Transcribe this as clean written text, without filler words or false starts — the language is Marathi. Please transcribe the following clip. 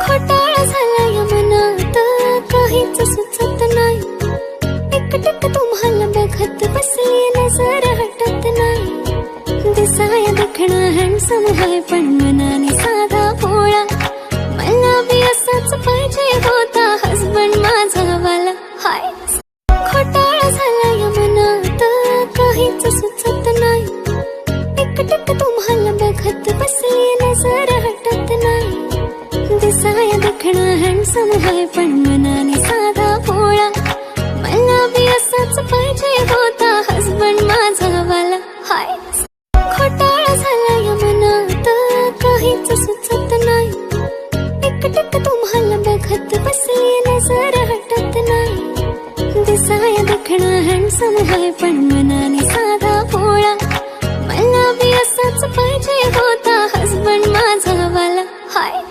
खोटाळा झाला या मनात, काहीच सुचत नाही. एकटक तुम्हाला बघत बसली, नजर हटत नाही. दिसाया देखणा हँडसम हाय, पण मनाने साधा भोळा. मला बी असाच पाहिजे होता हसबंड माझा वाला. हाय खोटाळा झाला या मनात, काहीच सुचत नाही. एकटक तुम्हाला बघत बसली, नजर हटत नाही. दिसाया देखणा हँडसम हाय, पण मनाने साधा भोळा. मला बी असाच पाहिजे होता हसबंड माझा वाला. हाय खोटाळा झाला या मनात, काहीच सुचत नाही. एकटक तुम्हाला बघत बसली, नजर हटत नाही. दिसाया देखणा हँडसम हाय, पण मनाने साधा भोळा. मला बी असाच पाहिजे होता हसबंड माझा वाला. हाय